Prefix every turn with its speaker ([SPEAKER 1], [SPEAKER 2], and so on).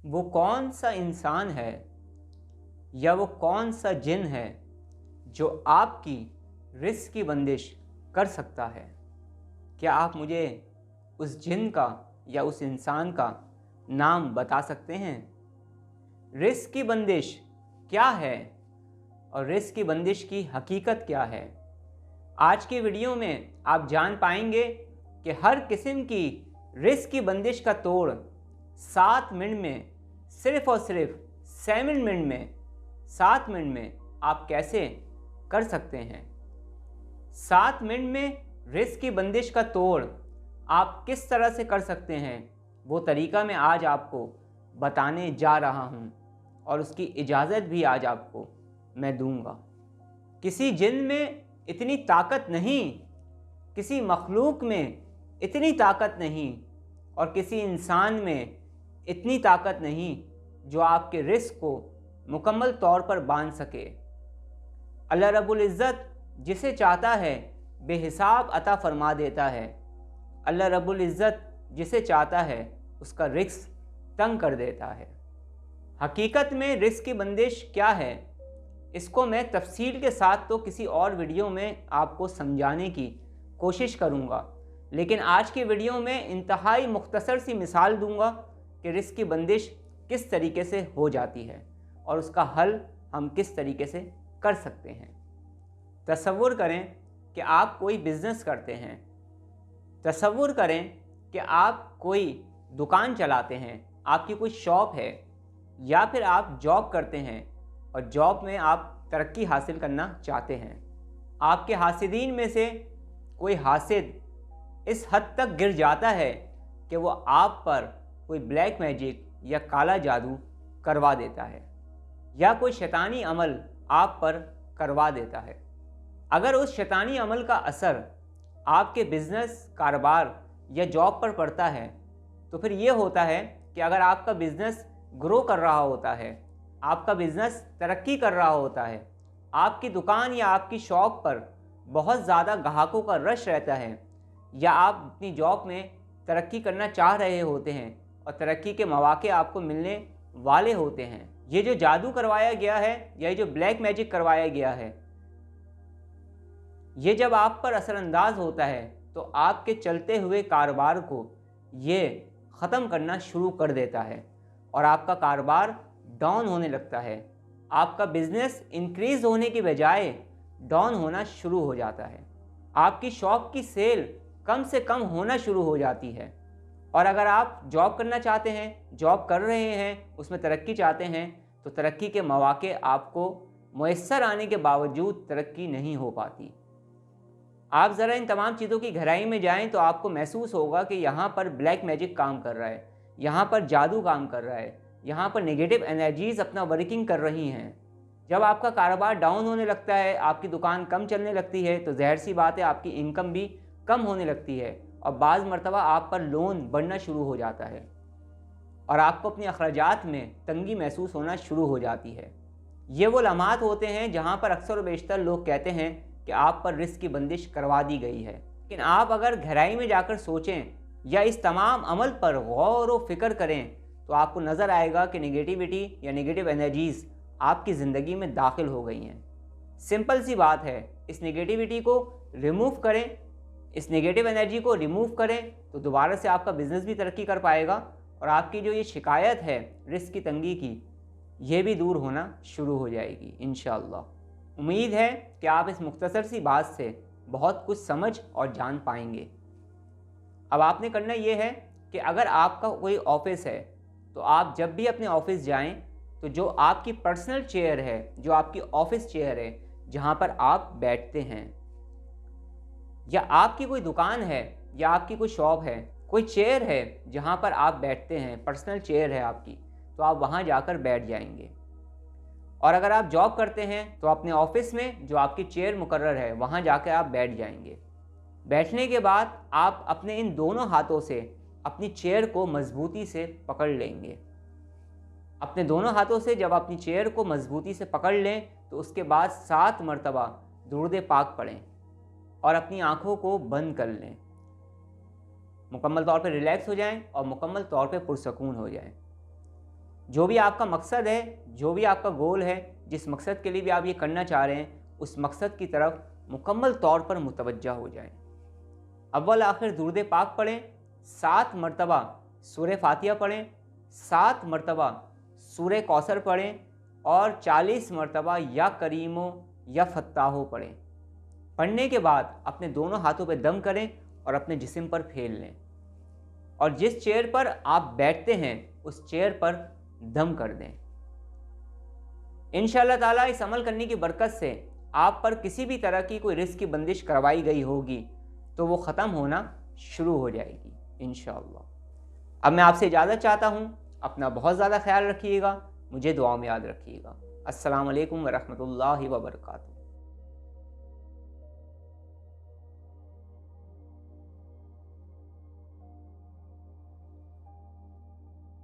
[SPEAKER 1] वो कौन सा इंसान है या वो कौन सा जिन है जो आपकी रिस्क की बंदिश कर सकता है? क्या आप मुझे उस जिन का या उस इंसान का नाम बता सकते हैं? रिस्क की बंदिश क्या है और रिस्क की बंदिश की हकीकत क्या है? आज की वीडियो में आप जान पाएंगे कि हर किस्म की रिस्क की बंदिश का तोड़ 7 मिनट में, सिर्फ और सिर्फ 7 मिनट में आप कैसे कर सकते हैं। 7 मिनट में रिस्क की बंदिश का तोड़ आप किस तरह से कर सकते हैं, वो तरीका मैं आज आपको बताने जा रहा हूँ और उसकी इजाज़त भी आज आपको मैं दूंगा। किसी जिन में इतनी ताकत नहीं, किसी मखलूक में इतनी ताकत नहीं और किसी इंसान में इतनी ताकत नहीं जो आपके रिस्क को मुकम्मल तौर पर बांध सके। अल्लाह रब्बुल इज़्ज़त जिसे चाहता है बेहिसाब अता फरमा देता है। अल्लाह रब्बुल इज़्ज़त जिसे चाहता है उसका रिस्क तंग कर देता है। हकीकत में रिस्क की बंदिश क्या है, इसको मैं तफसील के साथ तो किसी और वीडियो में आपको समझाने की कोशिश करूँगा, लेकिन आज की वीडियो में इंतहाई मुख्तसर सी मिसाल दूंगा कि रिस्क की बंदिश किस तरीके से हो जाती है और उसका हल हम किस तरीके से कर सकते हैं। तसव्वुर करें कि आप कोई बिज़नेस करते हैं, तसव्वुर करें कि आप कोई दुकान चलाते हैं, आपकी कोई शॉप है, या फिर आप जॉब करते हैं और जॉब में आप तरक्की हासिल करना चाहते हैं। आपके हासिदीन में से कोई हासिद इस हद तक गिर जाता है कि वो आप पर कोई ब्लैक मैजिक या काला जादू करवा देता है या कोई शैतानी अमल आप पर करवा देता है। अगर उस शैतानी अमल का असर आपके बिज़नेस, कारोबार या जॉब पर पड़ता है तो फिर ये होता है कि अगर आपका बिज़नेस ग्रो कर रहा होता है, आपका बिज़नेस तरक्की कर रहा होता है, आपकी दुकान या आपकी शॉप पर बहुत ज़्यादा ग्राहकों का रश रहता है, या आप अपनी जॉब में तरक्की करना चाह रहे होते हैं और तरक्की के मौके आपको मिलने वाले होते हैं, ये जो जादू करवाया गया है या ये जो ब्लैक मैजिक करवाया गया है, ये जब आप पर असरअंदाज होता है तो आपके चलते हुए कारोबार को ये ख़त्म करना शुरू कर देता है और आपका कारोबार डाउन होने लगता है। आपका बिज़नेस इंक्रीज़ होने की बजाय डाउन होना शुरू हो जाता है। आपकी शॉप की सेल कम से कम होना शुरू हो जाती है। और अगर आप जॉब करना चाहते हैं, जॉब कर रहे हैं, उसमें तरक्की चाहते हैं, तो तरक्की के मौके आपको मुयस्सर आने के बावजूद तरक्की नहीं हो पाती। आप ज़रा इन तमाम चीज़ों की गहराई में जाएं तो आपको महसूस होगा कि यहाँ पर ब्लैक मैजिक काम कर रहा है, यहाँ पर जादू काम कर रहा है, यहाँ पर नेगेटिव एनर्जीज़ अपना वर्किंग कर रही हैं। जब आपका कारोबार डाउन होने लगता है, आपकी दुकान कम चलने लगती है, तो ज़ाहिर सी बात है आपकी इनकम भी कम होने लगती है और बाज़ मरतबा आप पर लोन बढ़ना शुरू हो जाता है और आपको अपने अखराजात में तंगी महसूस होना शुरू हो जाती है। ये वो लम्हात होते हैं जहाँ पर अक्सर व बेशतर लोग कहते हैं कि आप पर रिस्क की बंदिश करवा दी गई है। लेकिन आप अगर गहराई में जाकर सोचें या इस तमाम अमल पर गौर व फिक्र करें तो आपको नज़र आएगा कि नेगेटिविटी या नेगेटिव एनर्जीज़ आपकी ज़िंदगी में दाखिल हो गई हैं। सिंपल सी बात है, इस नेगेटिविटी को रिमूव करें, इस नेगेटिव एनर्जी को रिमूव करें तो दोबारा से आपका बिज़नेस भी तरक्की कर पाएगा और आपकी जो ये शिकायत है रिस्क की तंगी की, ये भी दूर होना शुरू हो जाएगी इंशाअल्लाह। उम्मीद है कि आप इस मुख्तसर सी बात से बहुत कुछ समझ और जान पाएंगे। अब आपने करना ये है कि अगर आपका कोई ऑफिस है तो आप जब भी अपने ऑफिस जाएं तो जो आपकी पर्सनल चेयर है, जो आपकी ऑफिस चेयर है जहां पर आप बैठते हैं, या आपकी कोई दुकान है या आपकी कोई शॉप है, कोई चेयर है जहां पर आप बैठते हैं, पर्सनल चेयर है आपकी, तो आप वहां जाकर बैठ जाएंगे। और अगर आप जॉब करते हैं तो अपने ऑफिस में जो आपकी चेयर मुकर्रर है वहां जाकर आप बैठ जाएंगे। बैठने के बाद आप अपने इन दोनों हाथों से अपनी चेयर को मजबूती से पकड़ लेंगे। अपने दोनों हाथों से जब अपनी चेयर को मजबूती से पकड़ लें तो उसके बाद 7 मरतबा दुरूद पाक पढ़ें और अपनी आँखों को बंद कर लें। मुकम्मल तौर पे रिलैक्स हो जाएं और मुकम्मल तौर पे पुरसकून हो जाएं। جو بھی آپ کا مقصد ہے، جو بھی آپ کا گول ہے، جس مقصد کے لیے بھی آپ یہ کرنا چاہ رہے ہیں، اس مقصد کی طرف مکمل طور پر متوجہ ہو جائیں۔ اول آخر درود پاک پڑھیں، 7 مرتبہ سورہ فاتحہ پڑھیں، 7 مرتبہ سورہ کوثر پڑھیں اور 40 مرتبہ یا کریمو یا فتاحو پڑھیں۔ پڑھنے کے بعد اپنے دونوں ہاتھوں پہ دم کریں اور اپنے جسم پر پھیل لیں، اور جس چیئر پر آپ بیٹھتے ہیں اس چیئر پر دم کر دیں۔ انشاءاللہ تعالیٰ اس عمل کرنے کی برکت سے آپ پر کسی بھی طرح کی کوئی رزق کی بندش کروائی گئی ہوگی تو وہ ختم ہونا شروع ہو جائے گی انشاءاللہ۔ اب میں آپ سے اجازت چاہتا ہوں، اپنا بہت زیادہ خیال رکھیے گا، مجھے دعاؤں میں یاد رکھیے گا۔ السلام علیکم ورحمۃ اللہ وبرکاتہ۔